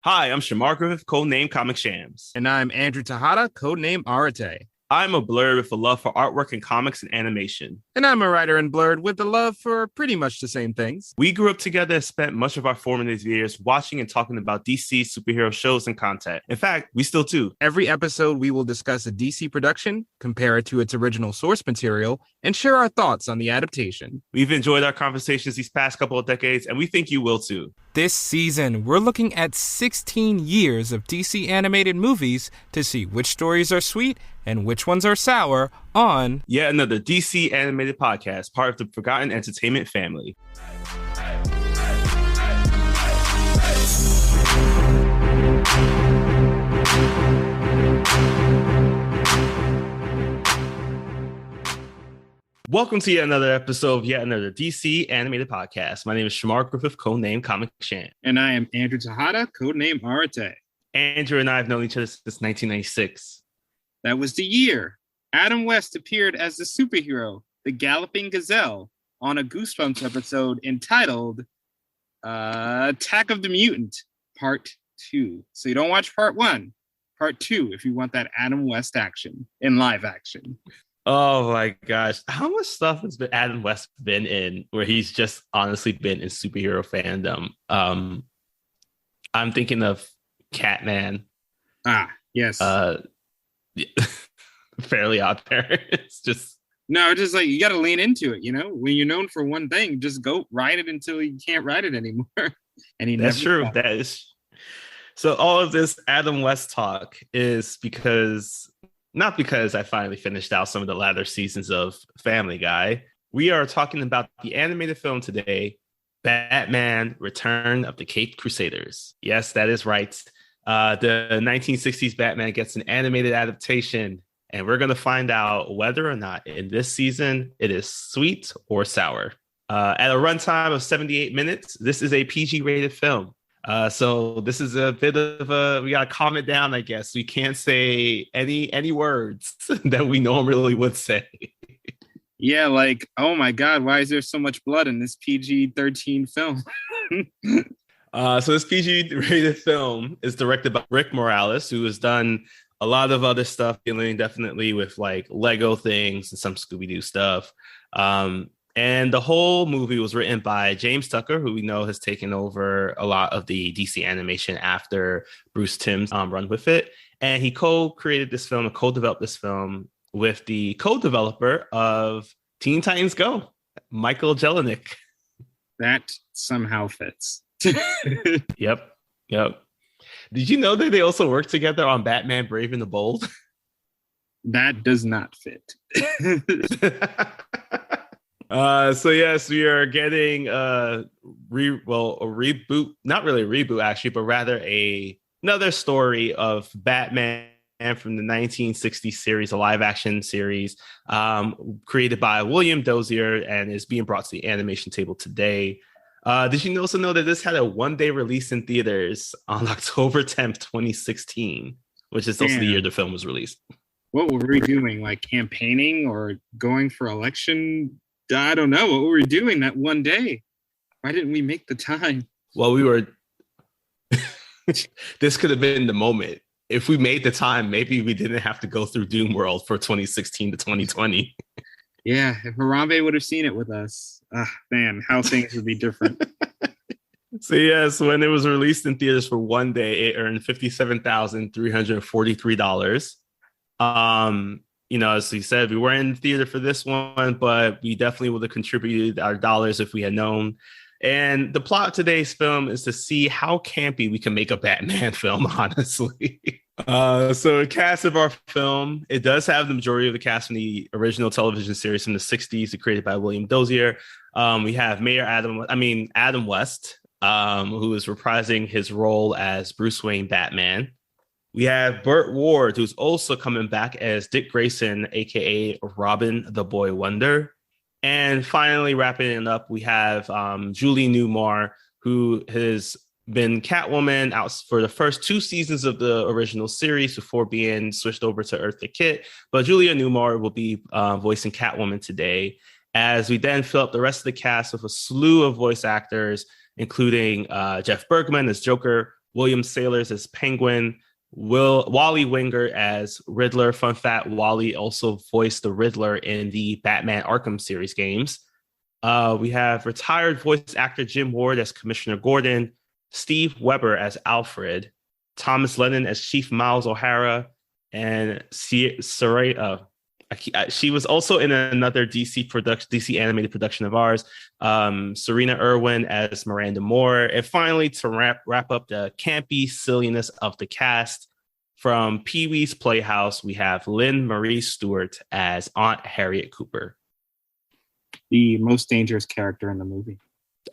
Hi, I'm Shamar Griffith, codename Comic Shams. And I'm Andrew Tejada, codename Arate. I'm a blurred with a love for artwork and comics and animation. And I'm a writer in Blurred with a love for pretty much the same things. We grew up together and spent much of our formative years watching and talking about DC superhero shows and content. In fact, we still do. Every episode, we will discuss a DC production, compare it to its original source material, and share our thoughts on the adaptation. We've enjoyed our conversations these past couple of decades, and we think you will too. This season, we're looking at 16 years of DC animated movies to see which stories are sweet and which ones are sour on yet another DC animated podcast, part of the Forgotten Entertainment family. Welcome to yet another episode of yet another DC animated podcast. My name is Shamar Griffith, codename Comic Shan. And I am Andrew Tejada, codename Arate. Andrew and I have known each other since 1996. That was the year Adam West appeared as the superhero, the Galloping Gazelle, on a Goosebumps episode entitled Attack of the Mutant, Part 2. So you don't watch Part 1, Part 2 if you want that Adam West action in live action. Oh my gosh. How much stuff has Adam West been in where he's just honestly been in superhero fandom? I'm thinking of Catman. Ah, yes. Fairly Odd Parents. Just like you got to lean into it. You know, when you're known for one thing, just go ride it until you can't ride it anymore. And that's true. Stopped. That is. So all of this Adam West talk is not because I finally finished out some of the latter seasons of Family Guy. We are talking about the animated film today, Batman: Return of the Caped Crusaders. Yes, that is right. The 1960s Batman gets an animated adaptation, and we're going to find out whether or not in this season it is sweet or sour. At a runtime of 78 minutes, this is a PG-rated film. So this is a bit of we got to calm it down, I guess. We can't say any words that we normally would say. Yeah, like, oh my God, why is there so much blood in this PG-13 film? So this PG-rated film is directed by Rick Morales, who has done a lot of other stuff, dealing definitely with like Lego things and some Scooby-Doo stuff. And the whole movie was written by James Tucker, who we know has taken over a lot of the DC animation after Bruce Timm's run with it. And he co-created this film and co-developed this film with the co-developer of Teen Titans Go, Michael Jelenic. That somehow fits. Yep. Did you know that they also work together on Batman Brave and the Bold? That does not fit. So yes, we are getting a reboot, not really a reboot actually, but rather another story of Batman from the 1960s series, a live action series created by William Dozier and is being brought to the animation table today. Did you also know that this had a one-day release in theaters on October 10th, 2016, which is also the year the film was released? What were we doing? Like campaigning or going for election? I don't know. What were we doing that one day? Why didn't we make the time? Well, we were... This could have been the moment. If we made the time, maybe we didn't have to go through Doom World for 2016 to 2020. Yeah, if Harambe would have seen it with us, man, how things would be different. So yes, when it was released in theaters for one day, it earned $57,343. As we said, we weren't in the theater for this one, but we definitely would have contributed our dollars if we had known. And the plot of today's film is to see how campy we can make a Batman film, honestly. So the cast of our film, it does have the majority of the cast from the original television series from the 60s, created by William Dozier. We have Adam West, who is reprising his role as Bruce Wayne Batman. We have Burt Ward, who's also coming back as Dick Grayson, a.k.a. Robin the Boy Wonder. And finally, wrapping it up, we have Julie Newmar, who has been Catwoman out for the first 2 seasons of the original series before being switched over to Eartha Kitt. But Julia Newmar will be voicing Catwoman today, as we then fill up the rest of the cast with a slew of voice actors, including Jeff Bergman as Joker, William Sailors as Penguin, Wally Winger as Riddler. Fun fact, Wally also voiced the Riddler in the Batman Arkham series games. We have retired voice actor Jim Ward as Commissioner Gordon, Steve Weber as Alfred, Thomas Lennon as Chief Miles O'Hara, and she was also in another DC animated production of ours. Serena Irwin as Miranda Moore, and finally to wrap up the campy silliness of the cast, from Pee Wee's Playhouse, we have Lynn Marie Stewart as Aunt Harriet Cooper, the most dangerous character in the movie.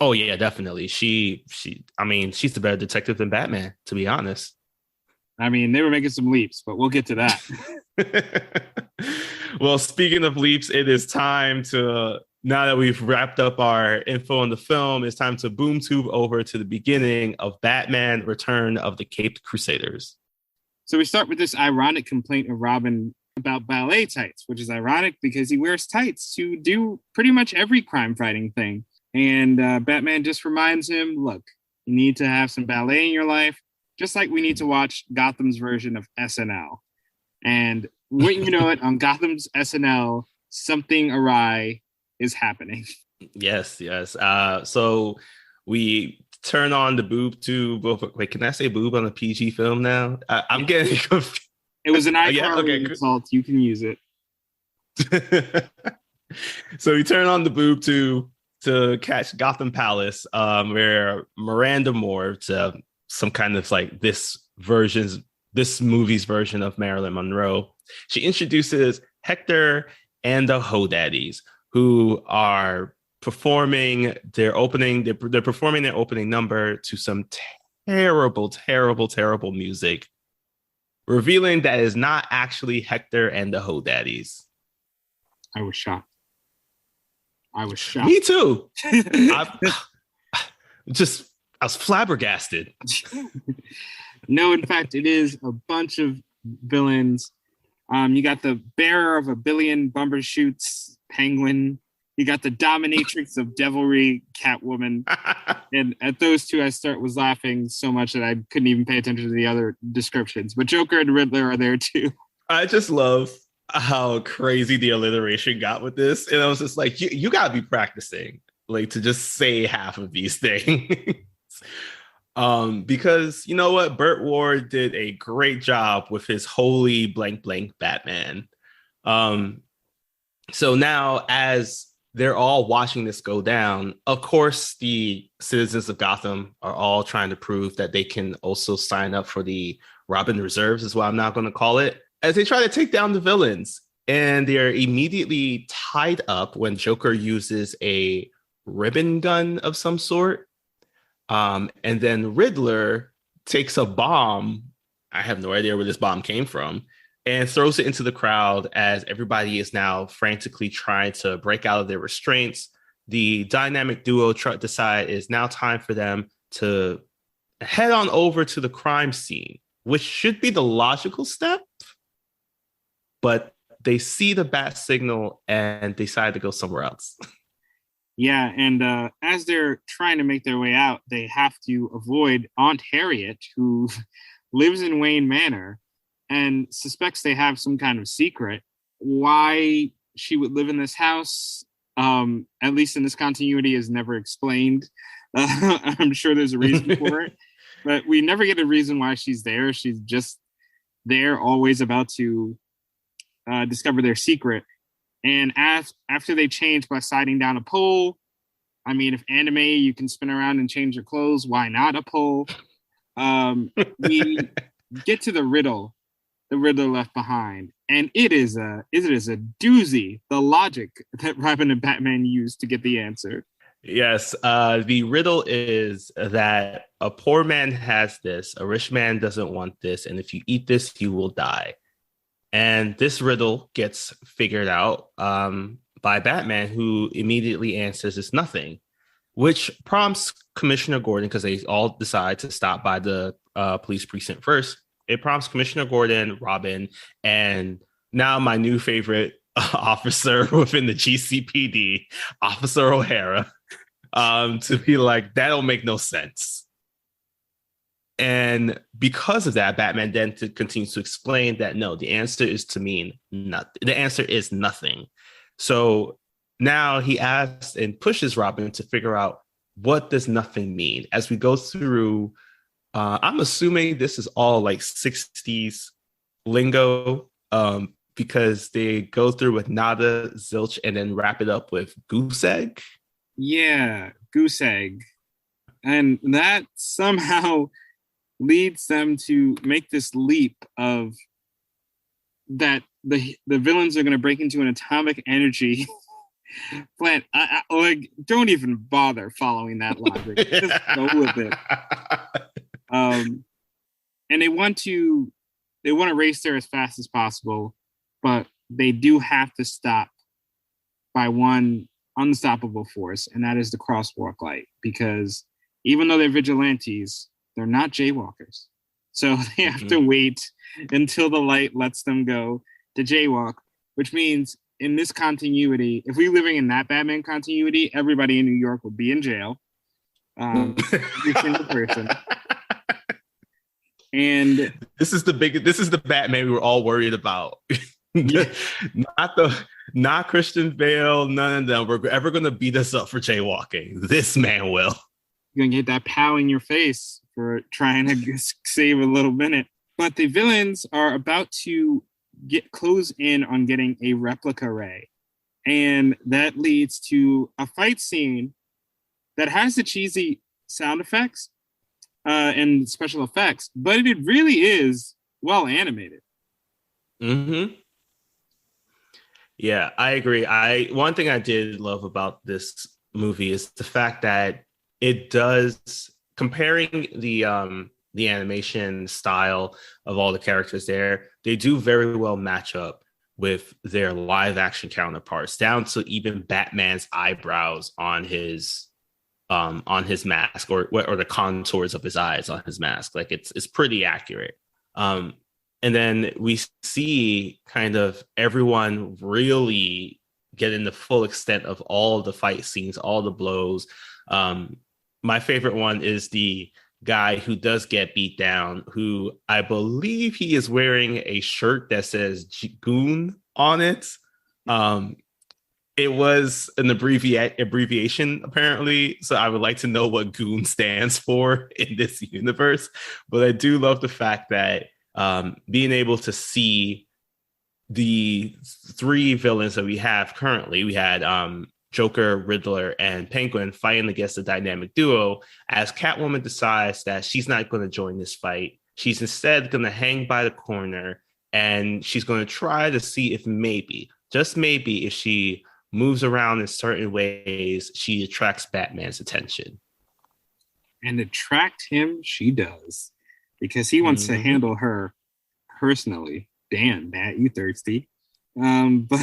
Oh yeah, definitely. She's the better detective than Batman, to be honest. I mean, they were making some leaps, but we'll get to that. Well, speaking of leaps, it is time to, now that we've wrapped up our info on the film, it's time to boom tube over to the beginning of Batman Return of the Caped Crusaders. So we start with this ironic complaint of Robin about ballet tights, which is ironic because he wears tights to do pretty much every crime fighting thing. And Batman just reminds him, look, you need to have some ballet in your life, just like we need to watch Gotham's version of SNL. And wouldn't you know it, on Gotham's SNL, something awry is happening. Yes. So we turn on the boob tube. Wait, can I say boob on a PG film now? I'm getting confused. It was an iCarly insult. You can use it. So we turn on the boob tube to catch Gotham Palace, where Miranda Moore, some kind of like this movie's version of Marilyn Monroe, she introduces Hector and the Ho Daddies, who are performing their opening. They're performing their opening number to some terrible music, revealing that it is not actually Hector and the Ho Daddies. I was shocked. Me too. I was flabbergasted. No, in fact, it is a bunch of villains. You got the bearer of a billion bumbershoots, Penguin. You got the dominatrix of devilry, Catwoman. And at those two, I was laughing so much that I couldn't even pay attention to the other descriptions. But Joker and Riddler are there too. I just love how crazy the alliteration got with this. And I was just like, you got to be practicing, like, to just say half of these things. Because you know what? Burt Ward did a great job with his holy blank blank Batman. So now, as they're all watching this go down, of course, the citizens of Gotham are all trying to prove that they can also sign up for the Robin Reserves, is what I'm not going to call it, as they try to take down the villains. And they're immediately tied up when Joker uses a ribbon gun of some sort. And then Riddler takes a bomb. I have no idea where this bomb came from, and throws it into the crowd as everybody is now frantically trying to break out of their restraints. The dynamic duo decide it's now time for them to head on over to the crime scene, which should be the logical step. But they see the bat signal and decide to go somewhere else. Yeah, and as they're trying to make their way out, they have to avoid Aunt Harriet, who lives in Wayne Manor and suspects they have some kind of secret. Why she would live in this house, at least in this continuity, is never explained. I'm sure there's a reason for it, but we never get a reason why she's there. She's just there, always about to discover their secret. And after they change by sliding down a pole, I mean, if anime, you can spin around and change your clothes, why not a pole? We get to the riddle left behind, and it is a doozy, the logic that Robin and Batman used to get the answer. Yes, the riddle is that a poor man has this, a rich man doesn't want this, and if you eat this, you will die. And this riddle gets figured out by Batman, who immediately answers it's nothing, which prompts Commissioner Gordon, because they all decide to stop by the police precinct first. It prompts Commissioner Gordon, Robin, and now my new favorite officer within the GCPD, Officer O'Hara, to be like, that don't make no sense. And because of that, Batman then continues to explain that no, the answer is to mean nothing. The answer is nothing. So now he asks and pushes Robin to figure out what does nothing mean. As we go through, I'm assuming this is all like 60s lingo, because they go through with nada, zilch, and then wrap it up with goose egg. Yeah, goose egg. And that somehow leads them to make this leap of that the villains are going to break into an atomic energy plant. Like, don't even bother following that logic. Just go with it. And they want to race there as fast as possible, but they do have to stop by one unstoppable force, and that is the crosswalk light. Because even though they're vigilantes, they're not jaywalkers. So they have to wait until the light lets them go to jaywalk, which means in this continuity, if we're living in that Batman continuity, everybody in New York would be in jail. Every single person. And this is the Batman we were all worried about. Not Christian Bale, none of them were ever going to beat us up for jaywalking. This man will. You're going to get that pow in your face for trying to save a little minute. But the villains are about to close in on getting a replica ray. And that leads to a fight scene that has the cheesy sound effects and special effects, but it really is well animated. Mm-hmm. Yeah, I agree. One thing I did love about this movie is the fact that it does, comparing the animation style of all the characters there, they do very well match up with their live action counterparts, down to even Batman's eyebrows on his mask, or the contours of his eyes on his mask. Like it's pretty accurate. And then we see kind of everyone really getting the full extent of all of the fight scenes, all the blows. My favorite one is the guy who does get beat down, who I believe he is wearing a shirt that says Goon on it. It was an abbreviation, apparently. So I would like to know what Goon stands for in this universe. But I do love the fact that being able to see the three villains that we have currently, we had Joker, Riddler, and Penguin fighting against the dynamic duo, as Catwoman decides that she's not going to join this fight. She's instead going to hang by the corner, and she's going to try to see if maybe, just maybe, if she moves around in certain ways, she attracts Batman's attention. And attract him she does, because he wants to handle her personally. Damn, Matt, you thirsty. But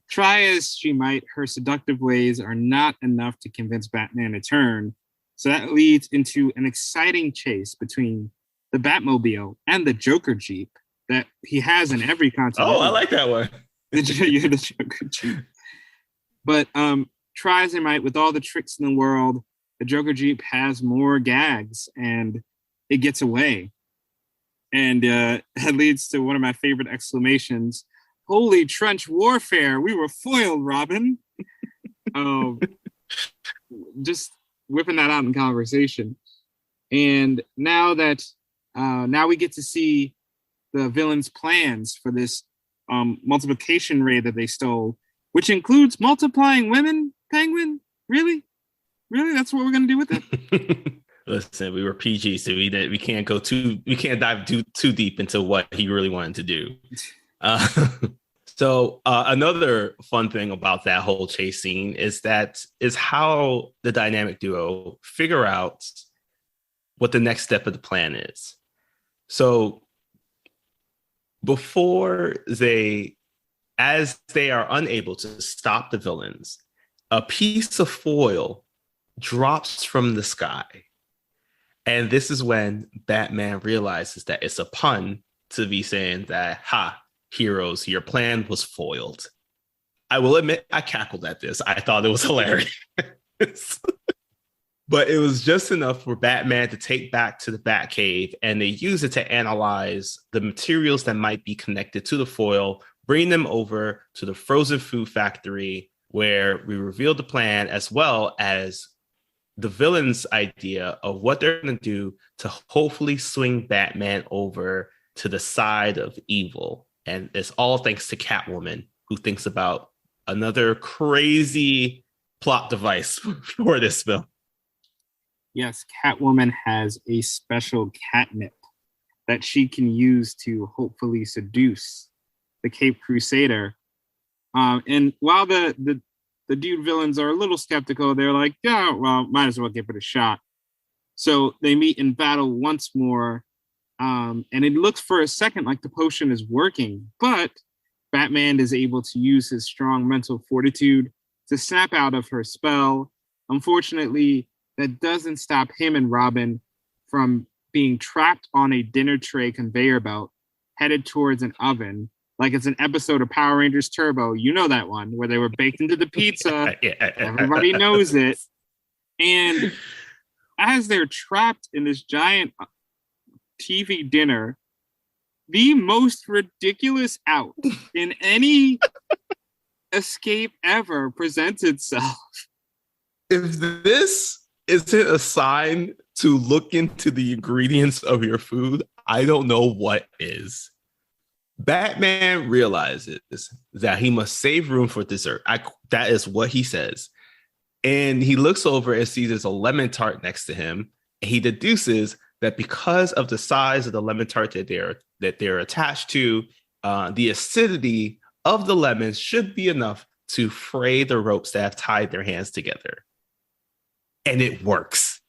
try as she might, her seductive ways are not enough to convince Batman to turn. So that leads into an exciting chase between the Batmobile and the Joker Jeep that he has in every continuity. Oh, I like that one. the Joker Jeep. But try as they might, with all the tricks in the world, the Joker Jeep has more gags and it gets away. And that leads to one of my favorite exclamations. Holy trench warfare. We were foiled, Robin. Just whipping that out in conversation. And now we get to see the villain's plans for this multiplication ray that they stole, which includes multiplying women, Penguin? Really? That's what we're going to do with it? Listen, we were PG, so we can't dive too deep into what he really wanted to do. So another fun thing about that whole chase scene is how the dynamic duo figure out what the next step of the plan is. So as they are unable to stop the villains, a piece of foil drops from the sky. And this is when Batman realizes that it's a pun to be saying that, heroes, your plan was foiled. I will admit, I cackled at this. I thought it was hilarious. But it was just enough for Batman to take back to the Batcave, and they use it to analyze the materials that might be connected to the foil, bring them over to the frozen food factory where we reveal the plan as well as the villain's idea of what they're going to do to hopefully swing Batman over to the side of evil. And it's all thanks to Catwoman, who thinks about another crazy plot device for this film. Yes, Catwoman has a special catnip that she can use to hopefully seduce the Cape Crusader. And while the dude villains are a little skeptical, they're like, yeah, well, might as well give it a shot. So they meet in battle once more. And it looks for a second like the potion is working, but Batman is able to use his strong mental fortitude to snap out of her spell. Unfortunately, that doesn't stop him and Robin from being trapped on a dinner tray conveyor belt headed towards an oven. Like it's an episode of Power Rangers Turbo. You know that one where they were baked into the pizza. Everybody knows it. And as they're trapped in this giant TV dinner, the most ridiculous out in any escape ever presents itself. If this isn't a sign to look into the ingredients of your food, I don't know what is. Batman realizes that he must save room for dessert. That is what he says. And he looks over and sees there's a lemon tart next to him. And he deduces that because of the size of the lemon tart that they're attached to, the acidity of the lemons should be enough to fray the ropes that have tied their hands together. And it works.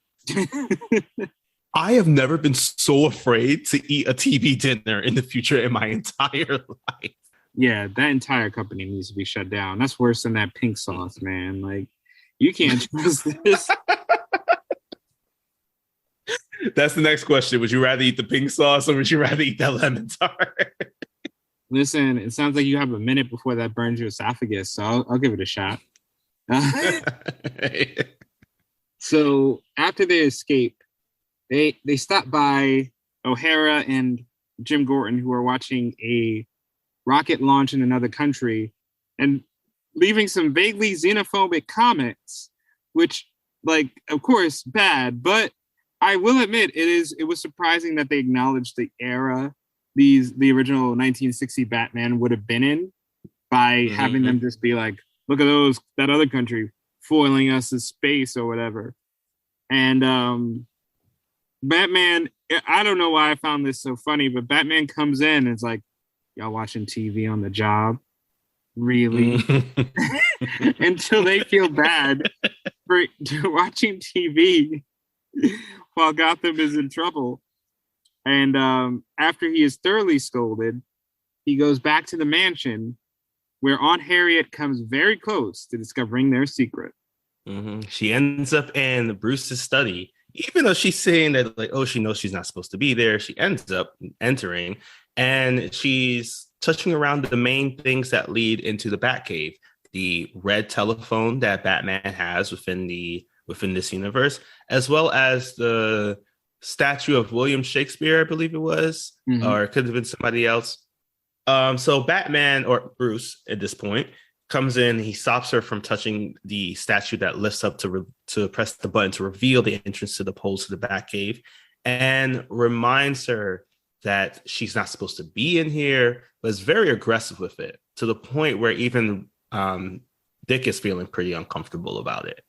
I have never been so afraid to eat a TV dinner in the future in my entire life. Yeah, that entire company needs to be shut down. That's worse than that pink sauce, man. Like, you can't trust this. That's the next question. Would you rather eat the pink sauce or would you rather eat that lemon tart? Listen, it sounds like you have a minute before that burns your esophagus, so I'll give it a shot. So after they escape, they stop by O'Hara and Jim Gordon, who are watching a rocket launch in another country and leaving some vaguely xenophobic comments, which, like, of course, bad, but I will admit it was surprising that they acknowledged the era the original 1960 Batman would have been in by having them just be like, look at that other country foiling us in space or whatever. And Batman, I don't know why I found this so funny, but Batman comes in and is like, y'all watching TV on the job? Really? Until they feel bad for watching TV while Gotham is in trouble. And after he is thoroughly scolded, he goes back to the mansion where Aunt Harriet comes very close to discovering their secret. She ends up in Bruce's study, even though she's saying that, like, oh, she knows she's not supposed to be there. She ends up entering, and she's touching around the main things that lead into the Batcave: the red telephone that Batman has within this universe, as well as the statue of William Shakespeare, I believe it was, or it could have been somebody else. So Batman, or Bruce at this point, comes in. He stops her from touching the statue that lifts up to press the button to reveal the entrance to the poles to the Batcave, and reminds her that she's not supposed to be in here, but is very aggressive with it, to the point where even Dick is feeling pretty uncomfortable about it.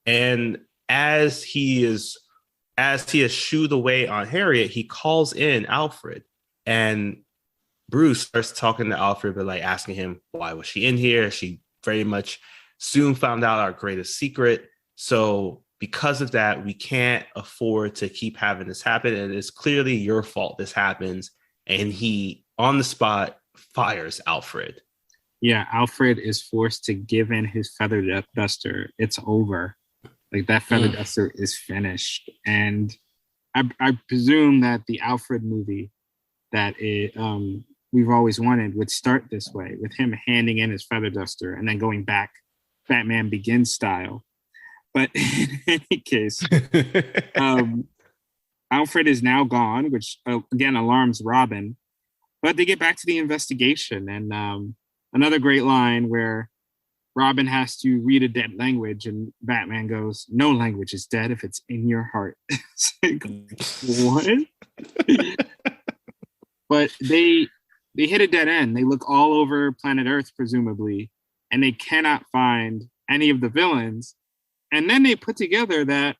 And as he has shooed away on Harriet, he calls in Alfred, and Bruce starts talking to Alfred, but like asking him, why was she in here? She very much soon found out our greatest secret. So because of that, we can't afford to keep having this happen. And it's clearly your fault this happens. And he, on the spot, fires Alfred. Yeah, Alfred is forced to give in his feather duster. It's over. Like, that feather duster is finished. And I presume that the Alfred movie that we've always wanted would start this way, with him handing in his feather duster and then going back Batman Begins style. But in any case, Alfred is now gone, which again alarms Robin. But they get back to the investigation, and another great line where Robin has to read a dead language, and Batman goes, "No language is dead if it's in your heart." It's like, what? But they hit a dead end. They look all over planet Earth, presumably, and they cannot find any of the villains. And then they put together that,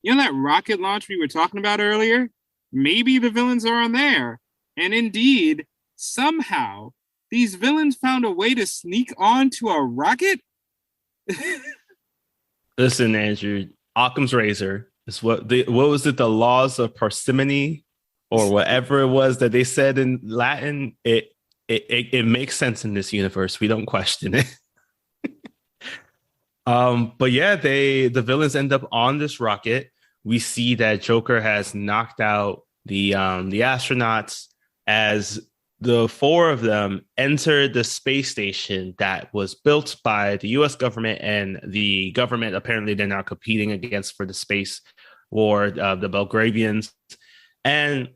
that rocket launch we were talking about earlier? Maybe the villains are on there. And indeed, somehow, these villains found a way to sneak onto a rocket? Listen, Andrew, Occam's razor is what was it? The laws of parsimony or whatever it was that they said in Latin. It makes sense in this universe. We don't question it. But yeah, the villains end up on this rocket. We see that Joker has knocked out the astronauts as the four of them enter the space station that was built by the U.S. government and the government. Apparently, they're now competing against for the space war, the Belgravians. And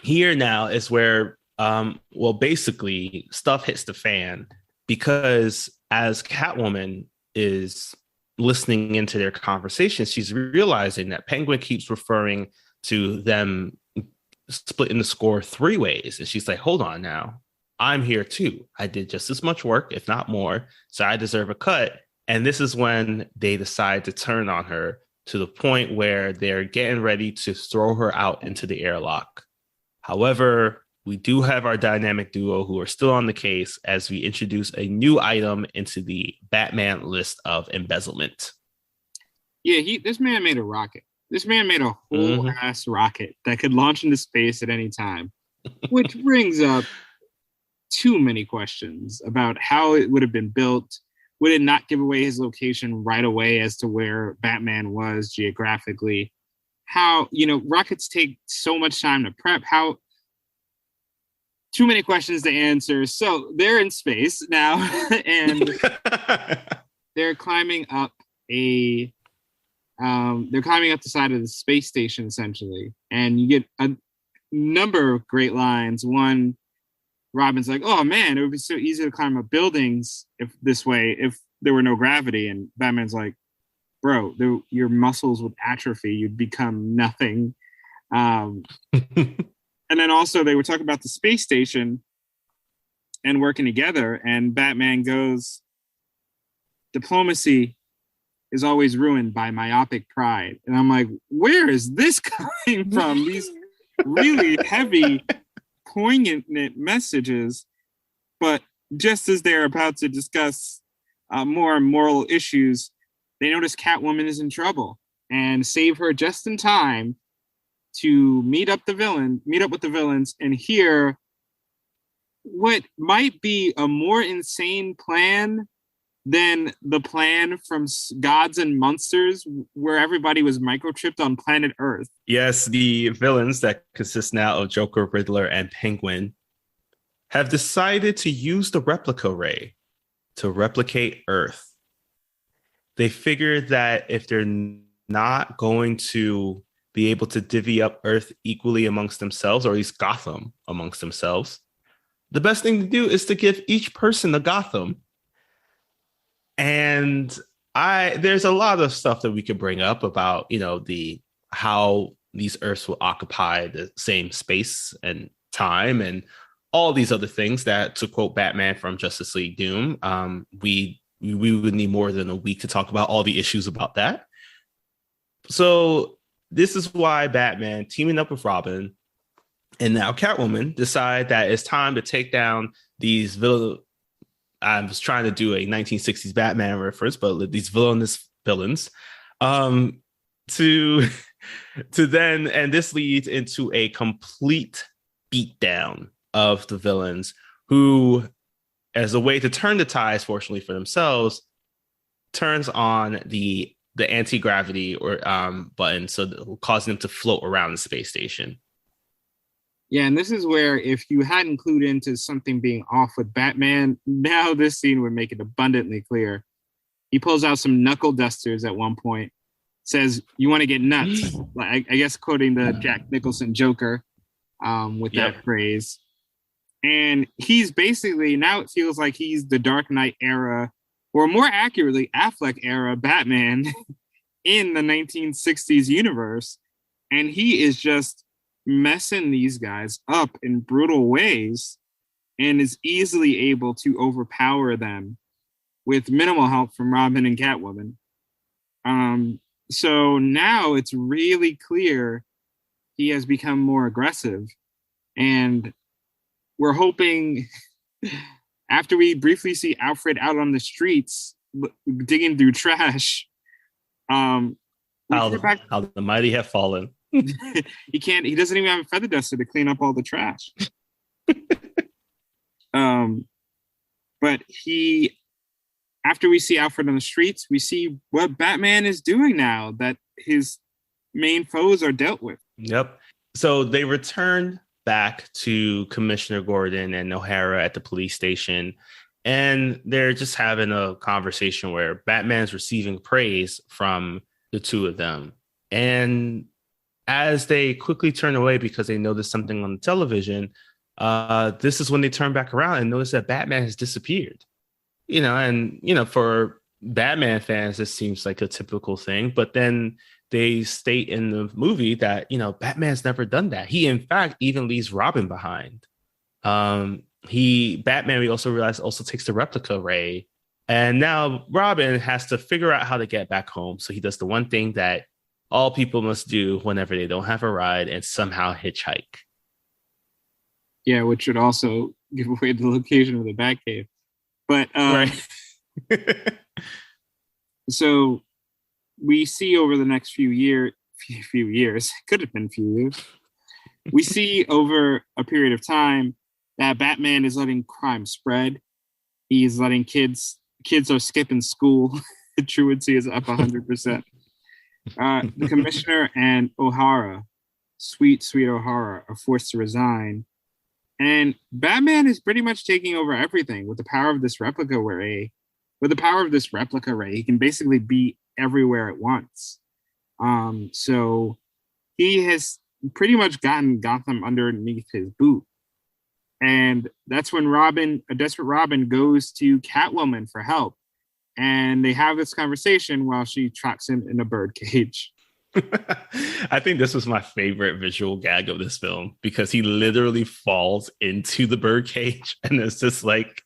here now is where, basically stuff hits the fan, because as Catwoman is listening into their conversation, she's realizing that Penguin keeps referring to them splitting the score 3 ways. And she's like, hold on now. I'm here too. I did just as much work, if not more. So I deserve a cut. And this is when they decide to turn on her to the point where they're getting ready to throw her out into the airlock. However, we do have our dynamic duo who are still on the case as we introduce a new item into the Batman list of embezzlement. Yeah, this man made a rocket. This man made a whole ass rocket that could launch into space at any time, which brings up too many questions about how it would have been built. Would it not give away his location right away as to where Batman was geographically? How, rockets take so much time to prep. How? Too many questions to answer. So they're in space now, and they're climbing up the side of the space station, essentially. And you get a number of great lines. One, Robin's like, "Oh man, it would be so easy to climb up buildings if there were no gravity." And Batman's like, "Bro, your muscles would atrophy. You'd become nothing." And then also they were talking about the space station and working together. And Batman goes, "Diplomacy is always ruined by myopic pride." And I'm like, where is this coming from? These really heavy, poignant messages. But just as they're about to discuss more moral issues, they notice Catwoman is in trouble and save her just in time to meet up with the villains and hear what might be a more insane plan than the plan from Gods and Monsters, where everybody was microchipped on planet Earth. Yes, the villains that consist now of Joker, Riddler, and Penguin have decided to use the replica ray to replicate Earth. They figured that if they're not going to be able to divvy up Earth equally amongst themselves, or at least Gotham amongst themselves, the best thing to do is to give each person a Gotham. And there's a lot of stuff that we could bring up about, how these Earths will occupy the same space and time and all these other things that, to quote Batman from Justice League Doom, we would need more than a week to talk about all the issues about that. So this is why Batman, teaming up with Robin and now Catwoman, decide that it's time to take down these I was trying to do a 1960s Batman reference, but these villainous villains to then, and this leads into a complete beatdown of the villains, who, as a way to turn the tides, fortunately for themselves, turns on the anti-gravity or button, so causing them to float around the space station. Yeah, and this is where, if you hadn't clued into something being off with Batman, now this scene would make it abundantly clear. He pulls out some knuckle dusters at one point. Says, "You want to get nuts?" Like I guess quoting the Jack Nicholson Joker with that phrase. And he's basically, now it feels like he's the Dark Knight era, or more accurately, Affleck era Batman in the 1960s universe. And he is just messing these guys up in brutal ways and is easily able to overpower them with minimal help from Robin and Catwoman. So now it's really clear he has become more aggressive. And we're hoping, after we briefly see Alfred out on the streets digging through trash, how the mighty have fallen. He doesn't even have a feather duster to clean up all the trash. But after we see Alfred on the streets, we see what Batman is doing now that his main foes are dealt with. Yep. So they return back to Commissioner Gordon and O'Hara at the police station, and they're just having a conversation where Batman's receiving praise from the two of them. And as they quickly turn away because they notice something on the television, this is when they turn back around and notice that Batman has disappeared. For Batman fans, this seems like a typical thing, but then they state in the movie that, Batman's never done that. He, in fact, even leaves Robin behind. Batman, we also realize, also takes the replica ray. And now Robin has to figure out how to get back home. So he does the one thing that all people must do whenever they don't have a ride, and somehow hitchhike. Yeah, which would also give away the location of the Batcave. But right. So we see over the next few years, could have been few years. We see over a period of time that Batman is letting crime spread. He's letting kids are skipping school. The truancy is up 100%. The commissioner and O'Hara, sweet O'Hara, are forced to resign. And Batman is pretty much taking over everything with the power of this replica ray. With the power of this replica ray, he can basically be everywhere at once. So he has pretty much gotten Gotham underneath his boot. And that's when a desperate Robin, goes to Catwoman for help. And they have this conversation while she traps him in a birdcage. I think this was my favorite visual gag of this film, because he literally falls into the birdcage, and it's just like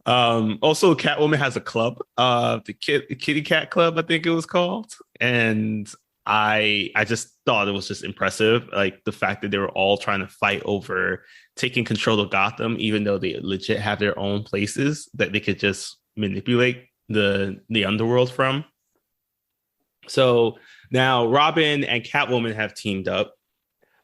also Catwoman has a club, the Kitty Cat Club, I think it was called. And I just thought it was just impressive, like the fact that they were all trying to fight over taking control of Gotham, even though they legit have their own places that they could just manipulate the underworld from. So now Robin and Catwoman have teamed up.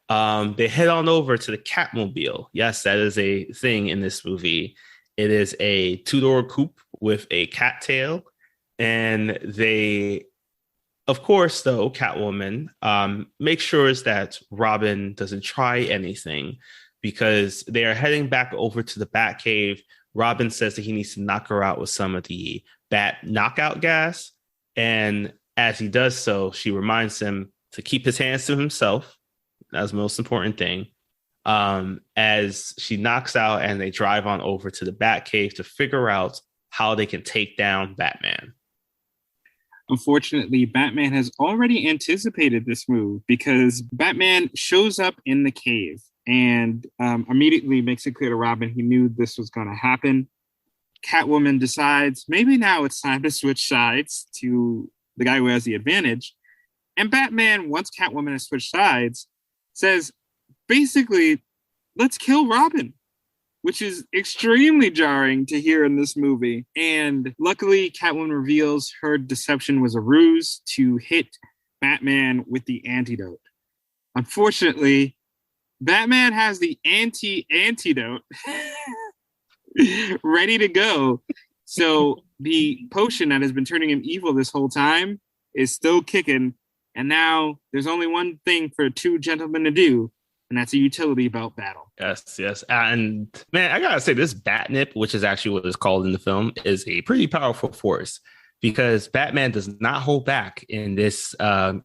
They head on over to the Catmobile. Yes, that is a thing in this movie. It is a two-door coupe with a cat tail. And they, of course, though, Catwoman makes sure that Robin doesn't try anything, because they are heading back over to the Batcave. Robin says that he needs to knock her out with some of the Bat knockout gas. And as he does so, she reminds him to keep his hands to himself. That's the most important thing. As she knocks out, and they drive on over to the Batcave to figure out how they can take down Batman. Unfortunately, Batman has already anticipated this move, because Batman shows up in the cave and immediately makes it clear to Robin he knew this was going to happen. Catwoman decides maybe now it's time to switch sides to the guy who has the advantage. And Batman, once Catwoman has switched sides, says, basically, let's kill Robin, which is extremely jarring to hear in this movie. And luckily, Catwoman reveals her deception was a ruse to hit Batman with the antidote. Unfortunately, Batman has the antidote ready to go. So the potion that has been turning him evil this whole time is still kicking. And now there's only one thing for two gentlemen to do. and that's a utility belt battle. Yes, yes. And man, I gotta say, this Batnip, which is actually what it's called in the film, is a pretty powerful force because Batman does not hold back in this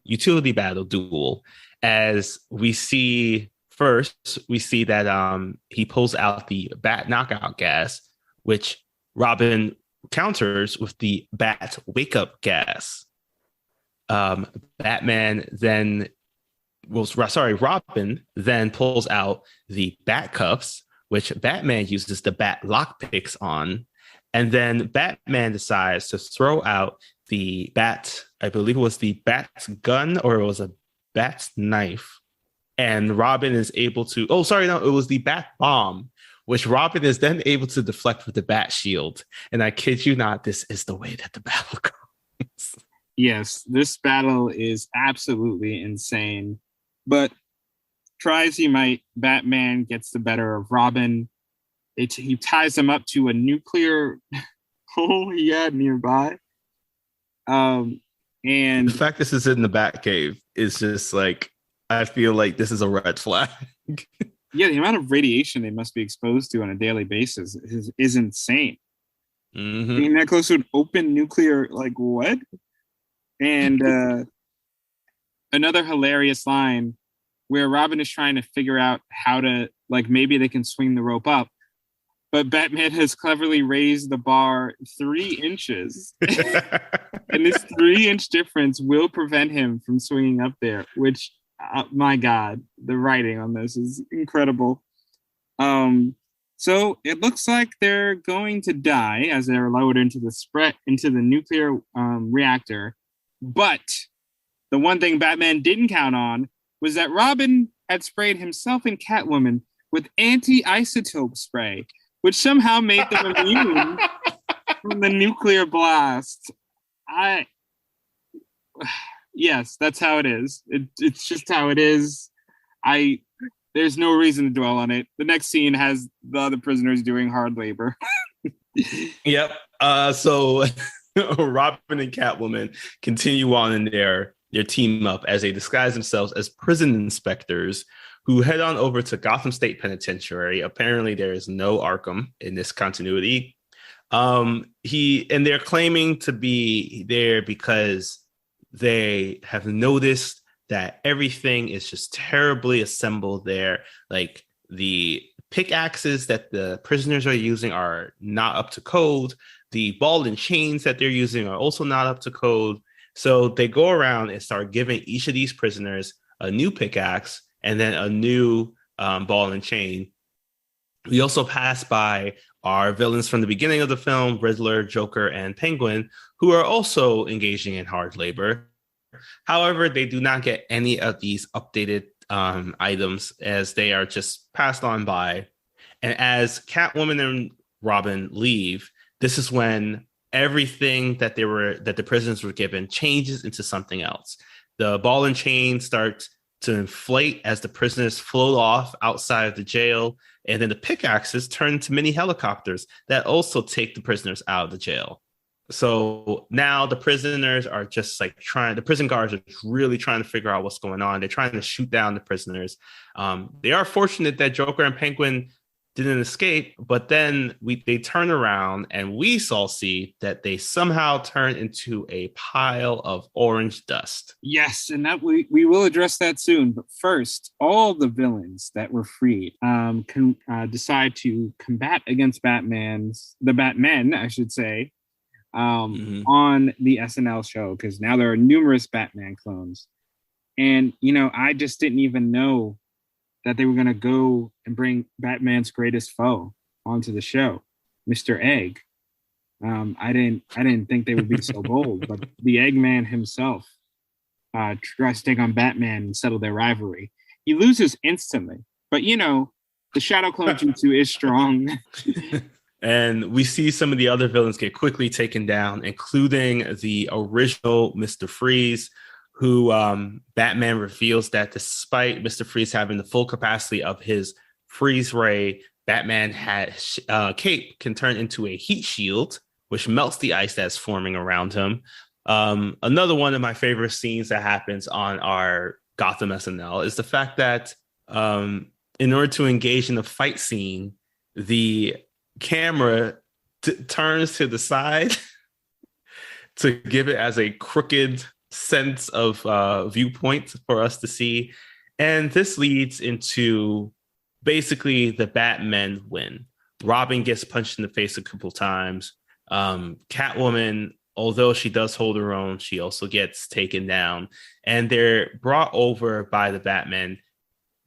utility battle duel. As we see first, we see that he pulls out the Bat knockout gas, which Robin counters with the Bat wake up gas. Batman then Robin then pulls out the bat cuffs, which Batman uses the bat lockpicks on. And then Batman decides to throw out the bat, I believe it was the bat's gun or it was a bat's knife. And Robin is able to, it was the bat bomb, which Robin is then able to deflect with the bat shield. And I kid you not, this is the way that the battle goes. Yes, this battle is absolutely insane. But try as he might, Batman gets the better of Robin. He ties him up to a nuclear hole he had nearby. And the fact this is in the Batcave is just like, I feel like this is a red flag. Yeah, the amount of radiation they must be exposed to on a daily basis is insane. Mm-hmm. Being that close to an open nuclear, like what? And another hilarious line where Robin is trying to figure out how to, like, maybe they can swing the rope up, but Batman has cleverly raised the bar 3 inches. And this 3-inch difference will prevent him from swinging up there, which, my God, the writing on this is incredible. So it looks like they're going to die as they're lowered into the nuclear reactor. But the one thing Batman didn't count on was that Robin had sprayed himself and Catwoman with anti-isotope spray, which somehow made them immune from the nuclear blast. Yes, that's how it is. It's just how it is. There's no reason to dwell on it. The next scene has the other prisoners doing hard labor. Yep. So Robin and Catwoman continue on in their team up as they disguise themselves as prison inspectors who head on over to Gotham State Penitentiary. Apparently, there is no Arkham in this continuity. They're claiming to be there because they have noticed that everything is just terribly assembled there. Like the pickaxes that the prisoners are using are not up to code. The ball and chains that they're using are also not up to code. So they go around and start giving each of these prisoners a new pickaxe and then a new ball and chain. We also pass by our villains from the beginning of the film, Riddler, Joker, and Penguin, who are also engaging in hard labor. However, they do not get any of these updated items as they are just passed on by. And as Catwoman and Robin leave, this is when everything that the prisoners were given changes into something else. The ball and chain starts to inflate as the prisoners float off outside of the jail, and then the pickaxes turn into mini helicopters that also take the prisoners out of the jail. So now the prisoners are just like the prison guards are really trying to figure out what's going on. They're trying to shoot down the prisoners. They are fortunate that Joker and Penguin didn't escape, but then they turn around and we all see that they somehow turn into a pile of orange dust. Yes, and that we will address that soon. But first, all the villains that were freed can decide to combat against the Batmen, I should say, on the SNL show, because now there are numerous Batman clones. And, I just didn't even know that they were going to go and bring Batman's greatest foe onto the show, Mr. Egg. I didn't think they would be so bold, but the Eggman himself tries to take on Batman and settle their rivalry. He loses instantly, but the Shadow Clone Jutsu is strong. And we see some of the other villains get quickly taken down, including the original Mr. Freeze, who Batman reveals that despite Mr. Freeze having the full capacity of his freeze ray, Batman cape can turn into a heat shield, which melts the ice that's forming around him. Another one of my favorite scenes that happens on our Gotham SNL is the fact that in order to engage in the fight scene, the camera turns to the side to give it as a crooked sense of viewpoint for us to see. And this leads into basically the Batman win. Robin gets punched in the face a couple times. Catwoman, although she does hold her own, she also gets taken down. And they're brought over by the Batman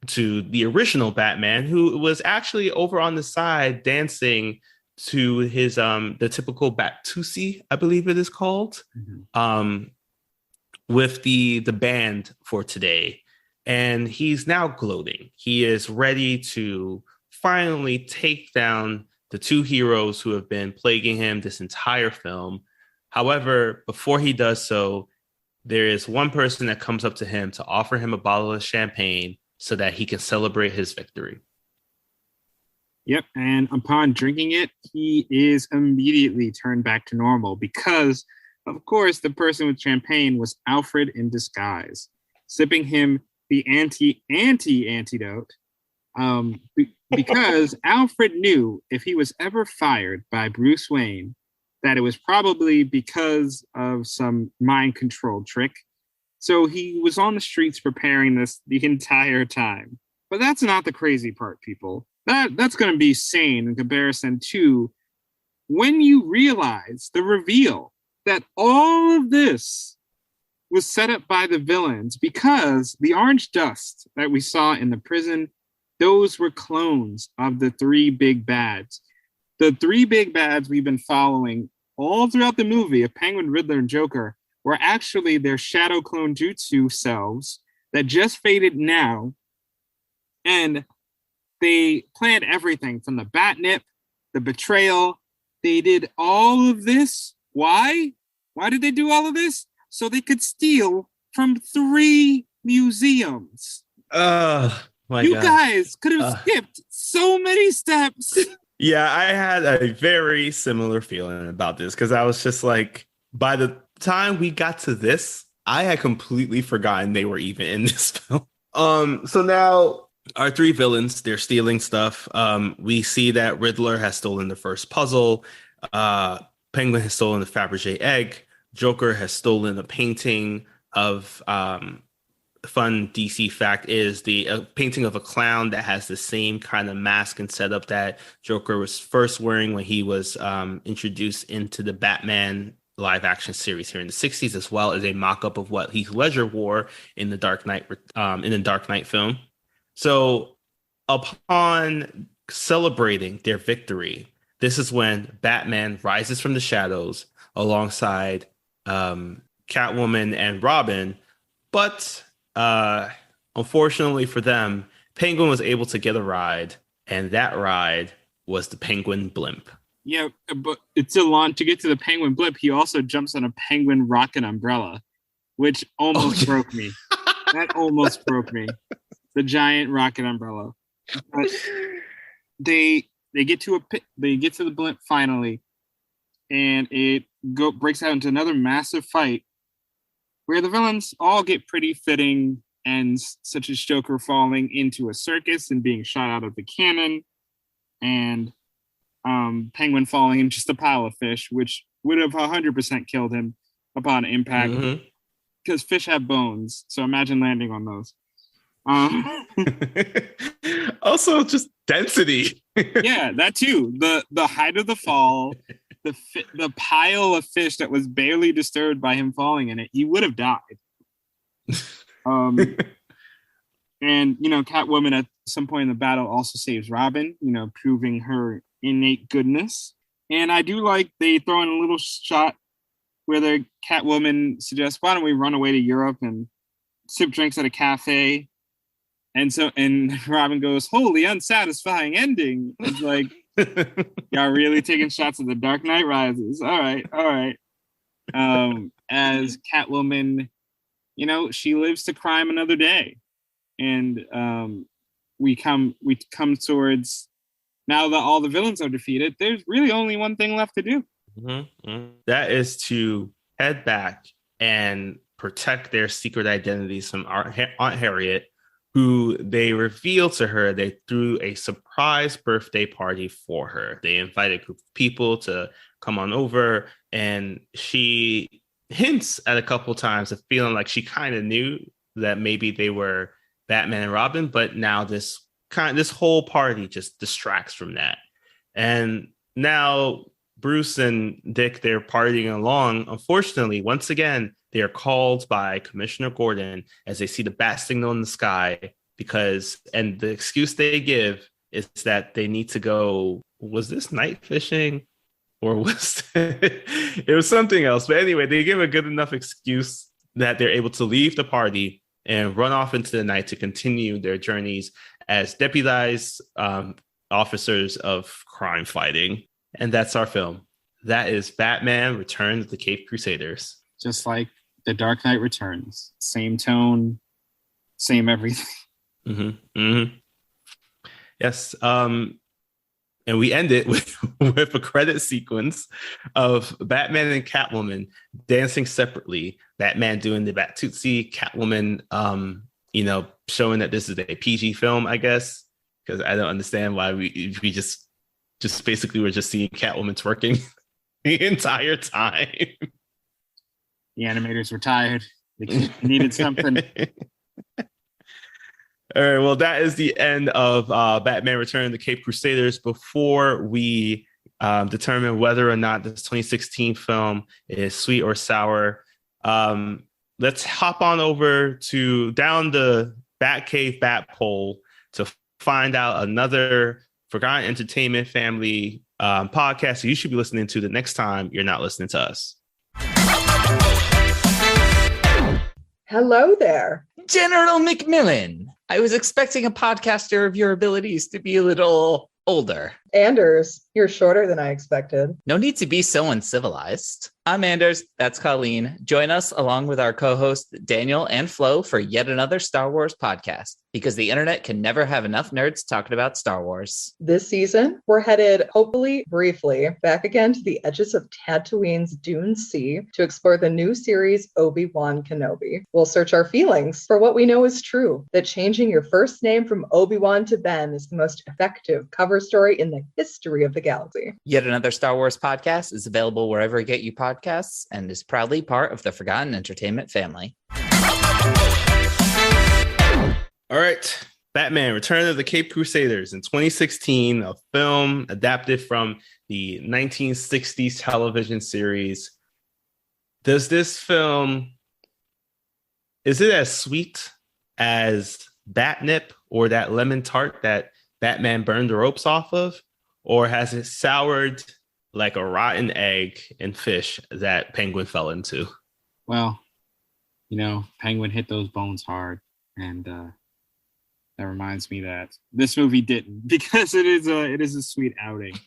to the original Batman, who was actually over on the side dancing to his the typical Batusi, I believe it is called, with the band for today. And he's now gloating. He is ready to finally take down the two heroes who have been plaguing him this entire film. However, before he does so, there is one person that comes up to him to offer him a bottle of champagne so that he can celebrate his victory. Yep, and upon drinking it, he is immediately turned back to normal because, of course, the person with champagne was Alfred in disguise, sipping him the antidote, because Alfred knew if he was ever fired by Bruce Wayne, that it was probably because of some mind control trick. So he was on the streets preparing this the entire time. But that's not the crazy part, people. That's going to be sane in comparison to when you realize the reveal that all of this was set up by the villains, because the orange dust that we saw in the prison, those were clones of the three big bads. The three big bads we've been following all throughout the movie of Penguin, Riddler, and Joker were actually their shadow clone jutsu selves that just faded now. And they planned everything from the Batnip, the betrayal. They did all of this. Why? Why did they do all of this? So they could steal from 3 museums. My you God. Guys could have skipped so many steps. Yeah, I had a very similar feeling about this because I was just like, by the time we got to this, I had completely forgotten they were even in this film. So now our 3 villains, they're stealing stuff. We see that Riddler has stolen the first puzzle. Penguin has stolen the Fabergé egg. Joker has stolen a painting of fun DC fact is the painting of a clown that has the same kind of mask and setup that Joker was first wearing when he was introduced into the Batman live action series here in the 60s, as well as a mock-up of what Heath Ledger wore in the Dark Knight film. So upon celebrating their victory, this is when Batman rises from the shadows alongside Catwoman and Robin. But unfortunately for them, Penguin was able to get a ride, and that ride was the Penguin blimp. Yeah, but it's a launch to get to the Penguin blimp. He also jumps on a Penguin rocket umbrella, which almost broke me. That almost broke me. The giant rocket umbrella. But they get to the blimp finally, and it breaks out into another massive fight where the villains all get pretty fitting ends, such as Joker falling into a circus and being shot out of the cannon, and Penguin falling in just a pile of fish, which would have 100% killed him upon impact, because fish have bones. So imagine landing on those. Also, just density. Yeah, that too. The height of the fall, the pile of fish that was barely disturbed by him falling in it, he would have died. And Catwoman at some point in the battle also saves Robin, proving her innate goodness. And I do like they throw in a little shot where the Catwoman suggests, "Why don't we run away to Europe and sip drinks at a cafe?" And Robin goes, "Holy unsatisfying ending." It's like, y'all really taking shots at the Dark Knight Rises. All right. As Catwoman, she lives to crime another day. And we come towards, now that all the villains are defeated, there's really only one thing left to do. That is to head back and protect their secret identities from Aunt Harriet, who they revealed to her they threw a surprise birthday party for her. They invited a group of people to come on over, and she hints at a couple times of feeling like she kind of knew that maybe they were Batman and Robin, but now this whole party just distracts from that. And now Bruce and Dick, they're partying along. Unfortunately, once again, they are called by Commissioner Gordon as they see the bat signal in the sky and the excuse they give is that they need to go, was this night fishing? Or was it was something else? But anyway, they give a good enough excuse that they're able to leave the party and run off into the night to continue their journeys as deputized officers of crime fighting. And that's our film. That is Batman Return of the Caped Crusaders. Just like The Dark Knight Returns. Same tone, same everything. Mm-hmm. Mm-hmm. Yes. And we end it with a credit sequence of Batman and Catwoman dancing separately. Batman doing the Bat-Tootsie, Catwoman, showing that this is a PG film, I guess, because I don't understand why we just basically were just seeing Catwoman twerking the entire time. The animators were tired. They needed something. All right, well, that is the end of Batman Return of the Caped Crusaders. Before we determine whether or not this 2016 film is sweet or sour, let's hop on over to down the Batcave Bat Pole to find out another Forgotten Entertainment Family podcast that you should be listening to the next time you're not listening to us. Hello there. General McMillan. I was expecting a podcaster of your abilities to be a little older. Anders, you're shorter than I expected. No need to be so uncivilized. I'm Anders, that's Colleen. Join us along with our co-hosts Daniel and Flo for yet another Star Wars podcast, because the internet can never have enough nerds talking about Star Wars. This season, we're headed, hopefully briefly, back again to the edges of Tatooine's Dune Sea to explore the new series Obi-Wan Kenobi. We'll search our feelings for what we know is true, that changing your first name from Obi-Wan to Ben is the most effective cover story in the history of the galaxy. Yet another Star Wars podcast is available wherever you get your podcasts and is proudly part of the Forgotten Entertainment family. All right. Batman Return of the Caped Crusaders in 2016, a film adapted from the 1960s television series. Does this film, is it as sweet as Batnip or that lemon tart that Batman burned the ropes off of? Or has it soured like a rotten egg and fish that Penguin fell into? Well, Penguin hit those bones hard. And that reminds me that this movie didn't, because it is a sweet outing.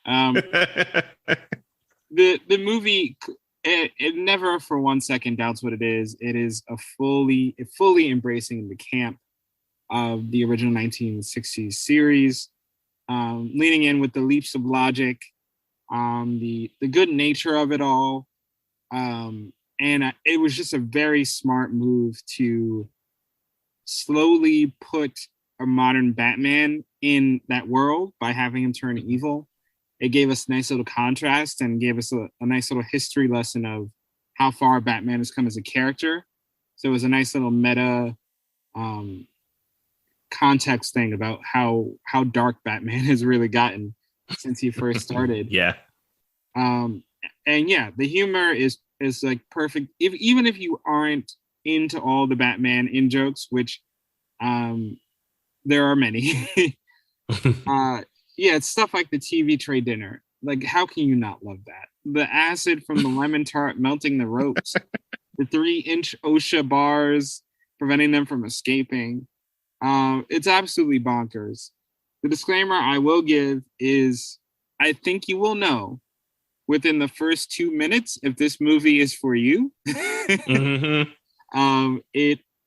The movie, it never for 1 second doubts what it is. It is fully embracing the camp of the original 1960s series, leaning in with the leaps of logic, the good nature of it all. And it was just a very smart move to slowly put a modern Batman in that world by having him turn evil. It gave us a nice little contrast and gave us a nice little history lesson of how far Batman has come as a character. So it was a nice little meta context thing about how dark Batman has really gotten since he first started. Yeah. And yeah, the humor is like perfect. Even if you aren't into all the Batman in jokes, which there are many. Yeah, it's stuff like the TV tray dinner. Like, how can you not love that? The acid from the lemon tart melting the ropes, the 3-inch OSHA bars preventing them from escaping. It's absolutely bonkers. The disclaimer I will give is, I think you will know within the first 2 minutes if this movie is for you. Mm-hmm.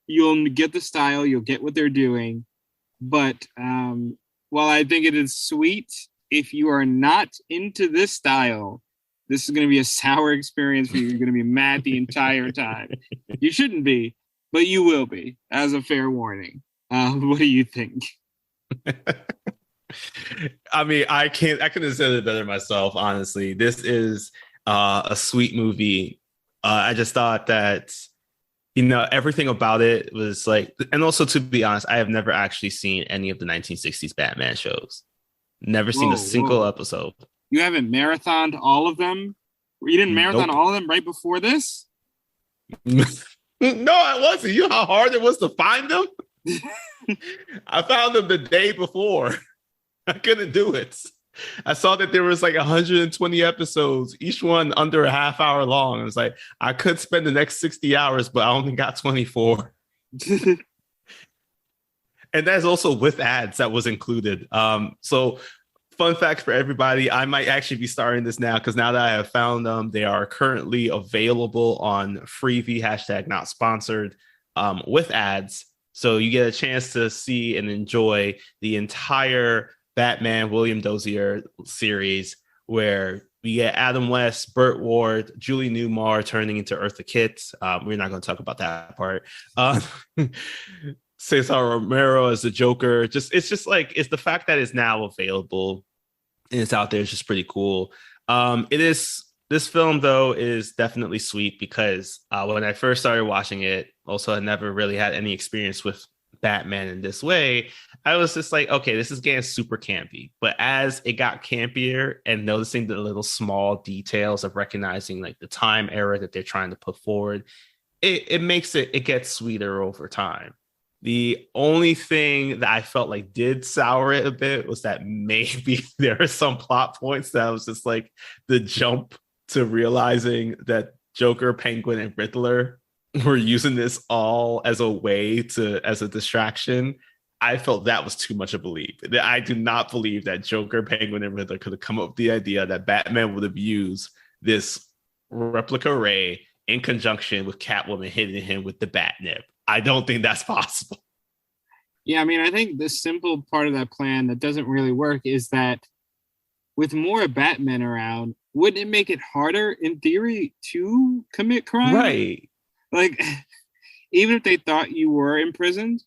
You'll get the style, you'll get what they're doing, but while I think it is sweet, if you are not into this style, this is going to be a sour experience for you. You're going to be mad the entire time. You shouldn't be, but you will be, as a fair warning. What do you think? I mean, I couldn't have said it better myself, honestly. This is a sweet movie. I just thought that, everything about it was like, and also to be honest, I have never actually seen any of the 1960s Batman shows. Never seen a single episode. You haven't marathoned all of them? You didn't marathon all of them right before this? No, I wasn't. You know how hard it was to find them? I found them the day before. I couldn't do it. I saw that there was like 120 episodes, each one under a half hour long. It was like, I could spend the next 60 hours, but I only got 24. And that's also with ads that was included. So fun fact for everybody, I might actually be starting this now because now that I have found them, they are currently available on Freevee, hashtag not sponsored, with ads. So you get a chance to see and enjoy the entire Batman William Dozier series, where we get Adam West, Burt Ward, Julie Newmar turning into Eartha Kitt. We're not going to talk about that part. Cesar Romero as the Joker. It's the fact that it's now available and it's out there is just pretty cool. This film though is definitely sweet because when I first started watching it, also I never really had any experience with Batman in this way. I was just like, okay, this is getting super campy. But as it got campier and noticing the little small details of recognizing like the time era that they're trying to put forward, it gets sweeter over time. The only thing that I felt like did sour it a bit was that maybe there are some plot points that was just like the jump to realizing that Joker, Penguin, and Riddler were using this all as a distraction. I felt that was too much of a leap. I do not believe that Joker, Penguin, and Riddler could have come up with the idea that Batman would have used this replica ray in conjunction with Catwoman hitting him with the bat nib. I don't think that's possible. Yeah, I mean, I think the simple part of that plan that doesn't really work is that with more Batmen around, wouldn't it make it harder in theory to commit crime? Right. Like, even if they thought you were imprisoned,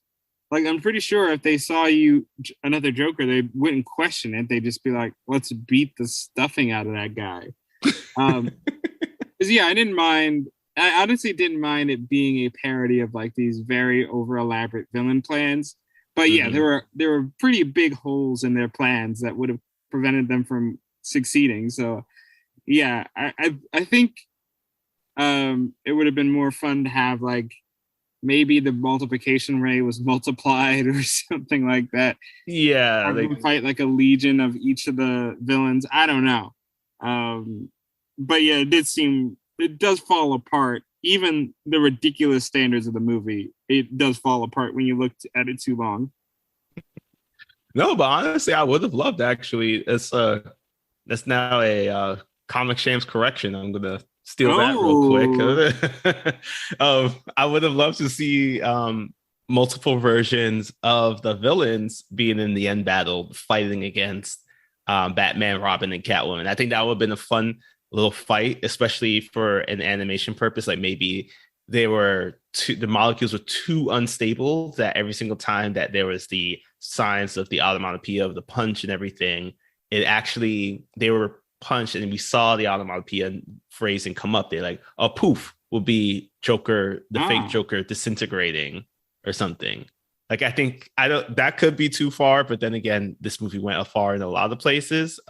like, I'm pretty sure if they saw you another Joker, they wouldn't question it. They'd just be like, let's beat the stuffing out of that guy. Because, yeah, I honestly didn't mind it being a parody of like these very over elaborate villain plans. But yeah, there were pretty big holes in their plans that would have prevented them from succeeding. So yeah, I think it would have been more fun to have like maybe the multiplication ray was multiplied or something like that. Yeah, they fight like a legion of each of the villains. I don't know. But yeah, it does fall apart. Even the ridiculous standards of the movie, it does fall apart when you look at it too long. No, but honestly, I would have loved actually. That's now a Comic Shams correction. I'm gonna steal that real quick. I would have loved to see multiple versions of the villains being in the end battle, fighting against Batman, Robin, and Catwoman. I think that would have been a fun little fight, especially for an animation purpose. Like maybe the molecules were too unstable that every single time that there was the signs of the onomatopoeia of the punch and everything, they were punched and we saw the onomatopoeia phrasing come up. They're like, a poof will be Joker, the fake Joker disintegrating or something. Like, that could be too far, but then again, this movie went afar in a lot of places.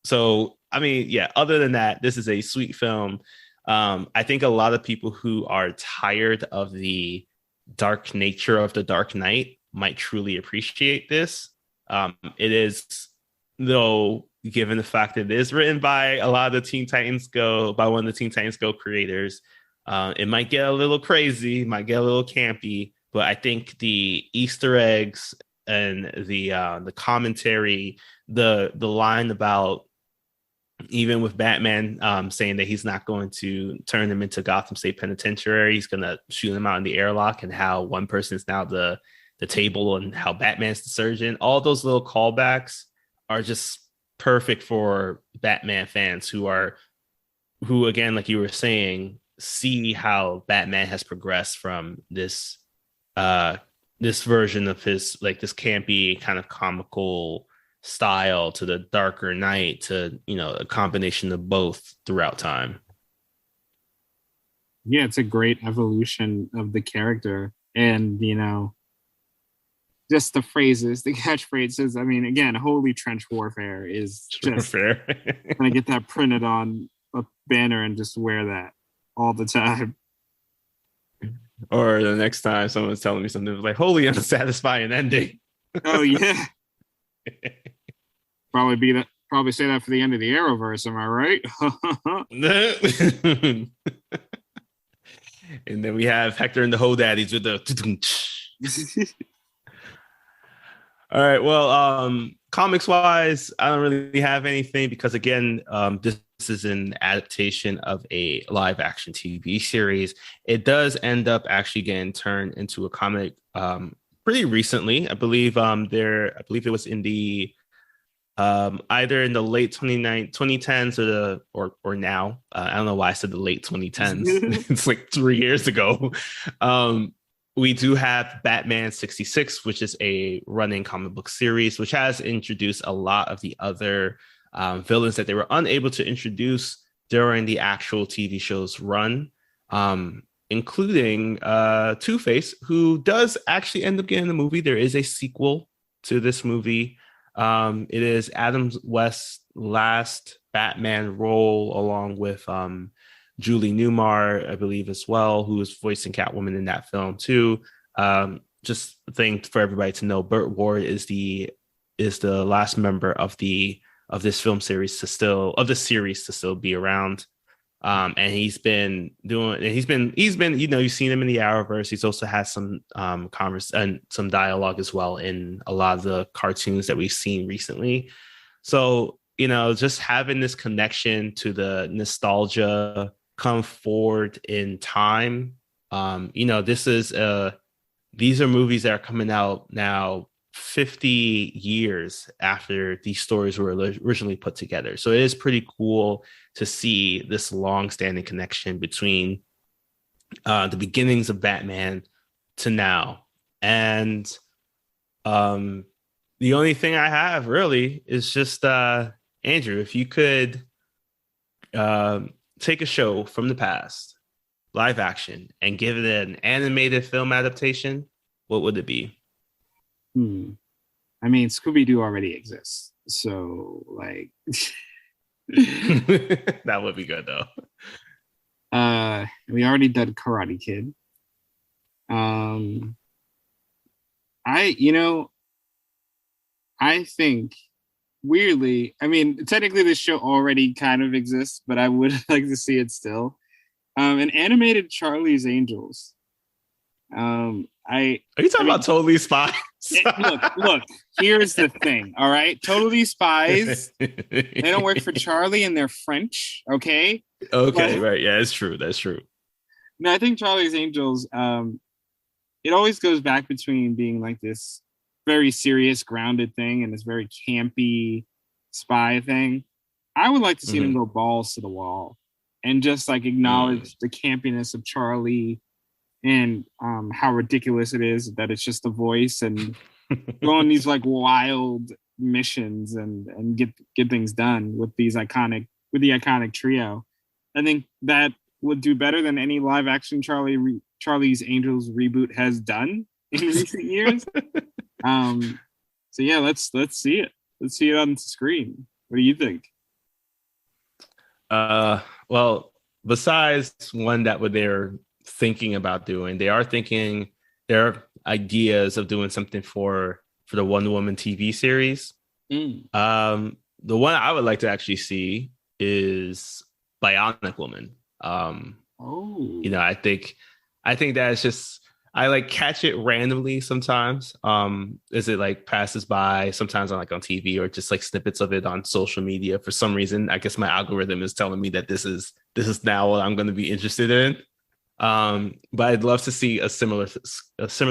So, I mean, yeah, other than that, this is a sweet film. I think a lot of people who are tired of the dark nature of The Dark Knight might truly appreciate this. It is, though, given the fact that it is written by a lot of the by one of the Teen Titans Go creators, it might get a little crazy, might get a little campy, but I think the Easter eggs and the commentary, the line about, even with Batman saying that he's not going to turn them into Gotham State Penitentiary, he's going to shoot them out in the airlock, and how one person is now the table and how Batman's the surgeon. All those little callbacks are just perfect for Batman fans who again, like you were saying, see how Batman has progressed from this this version of his, like, this campy kind of comical style to the darker Knight, to, you know, a combination of both throughout time. Yeah, it's a great evolution of the character. And, you know, just the phrases, the catchphrases. I mean, again, holy trench warfare is just Fair. gonna get that printed on a banner and just wear that all the time. Or the next time someone's telling me something like wholly unsatisfying ending. Oh yeah. Probably say that for the end of the Arrowverse, am I right? And then we have Hector and the Ho Daddies with the all right. Well, comics wise, I don't really have anything because, again, this is an adaptation of a live action TV series. It does end up actually getting turned into a comic pretty recently. I believe it was in the either in the late 2010s or now. I don't know why I said the late 2010s. It's like 3 years ago. We do have Batman 66, which is a running comic book series, which has introduced a lot of the other villains that they were unable to introduce during the actual TV show's run, including Two-Face, who does actually end up getting the movie. There is a sequel to this movie. It is Adam West's last Batman role, along with Julie Newmar, I believe, as well, who is voicing Catwoman in that film too. Just a thing for everybody to know: Burt Ward is the last member of this film series to still be around. And he's been, you know, you've seen him in the Arrowverse. He's also had some and some dialogue as well in a lot of the cartoons that we've seen recently. So, you know, just having this connection to the nostalgia come forward in time. You know, these are movies that are coming out now 50 years after these stories were originally put together. So it is pretty cool to see this long-standing connection between the beginnings of Batman to now. And the only thing I have really is just Andrew, if you could take a show from the past, live action, and give it an animated film adaptation, what would it be? I mean, Scooby-Doo already exists, so like that would be good though. We already did Karate Kid. I think weirdly, I mean, technically this show already kind of exists, but I would like to see it still. An animated Charlie's Angels. Are you talking about Totally Spies? Look, here's the thing, all right? Totally Spies, they don't work for Charlie and they're French, okay? Okay, right. Yeah, it's true. That's true. No, I think Charlie's Angels, it always goes back between being like this very serious, grounded thing and this very campy spy thing. I would like to see them go balls to the wall and just like acknowledge the campiness of Charlie and how ridiculous it is that it's just a voice, and go on these like wild missions and get things done with the iconic trio. I think that would do better than any live action Charlie's Angels reboot has done in recent years. So yeah, let's see it. Let's see it on the screen. What do you think? Well, besides one that they're thinking about doing, there are ideas of doing something for the Wonder Woman TV series. The one I would like to actually see is Bionic Woman. You know, I think that it's just, I like catch it randomly sometimes. As it like passes by, sometimes on TV or just like snippets of it on social media. For some reason, I guess my algorithm is telling me that this is now what I'm going to be interested in. But I'd love to see a similar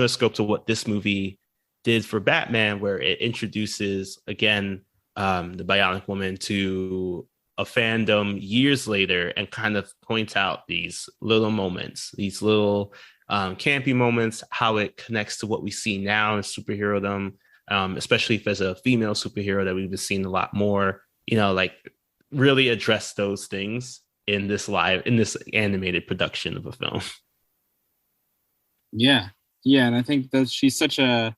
scope to what this movie did for Batman, where it introduces again the Bionic Woman to a fandom years later and kind of points out these little moments, these little campy moments, how it connects to what we see now in superherodom, especially if there's a female superhero that we've been seeing a lot more, like really address those things in this animated production of a film. Yeah, and I think that she's such a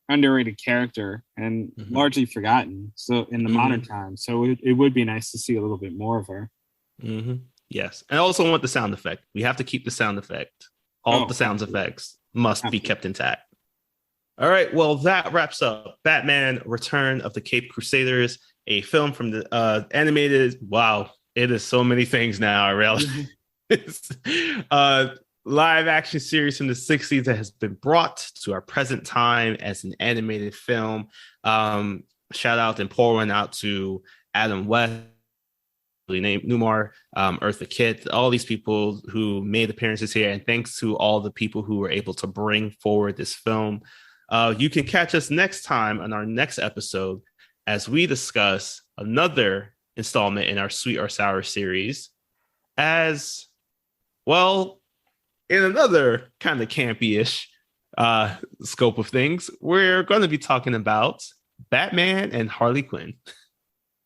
underrated character and largely forgotten. So in the modern time, so it would be nice to see a little bit more of her. Yes, and I also want the sound effect. We have to keep the sound effect. All the sound effects must be kept intact. All right, well, that wraps up Batman: Return of the Caped Crusaders, a film from the animated. Wow, it is so many things now. I realize. Live action series from the 60s that has been brought to our present time as an animated film. Shout out and pour one out to Adam West, Newmar, Eartha Kitt, all these people who made appearances here, and thanks to all the people who were able to bring forward this film. You can catch us next time on our next episode as we discuss another installment in our Sweet or Sour series, as well. In another kind of campy-ish scope of things, we're going to be talking about Batman and Harley Quinn.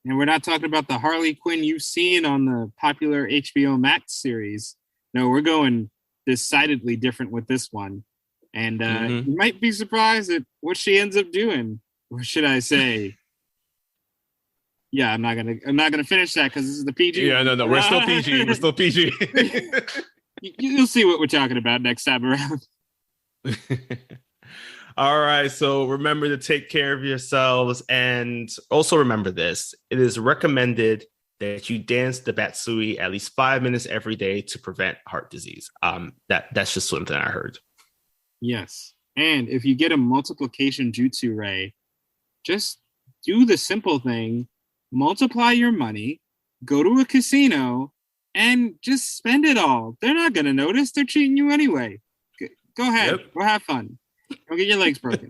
And we're not talking about the Harley Quinn you've seen on the popular HBO Max series. No, we're going decidedly different with this one. And you might be surprised at what she ends up doing. Or should I say? Yeah, I'm not gonna finish that because this is the PG. Yeah, no, we're still PG. We're still PG. You'll see what we're talking about next time around. All right. So remember to take care of yourselves. And also remember this. It is recommended that you dance the Batsui at least 5 minutes every day to prevent heart disease. That's just something I heard. Yes. And if you get a multiplication jutsu ray, just do the simple thing. Multiply your money, go to a casino, and just spend it all. They're not going to notice. They're cheating you anyway. Go ahead. Yep. Go have fun. Don't get your legs broken.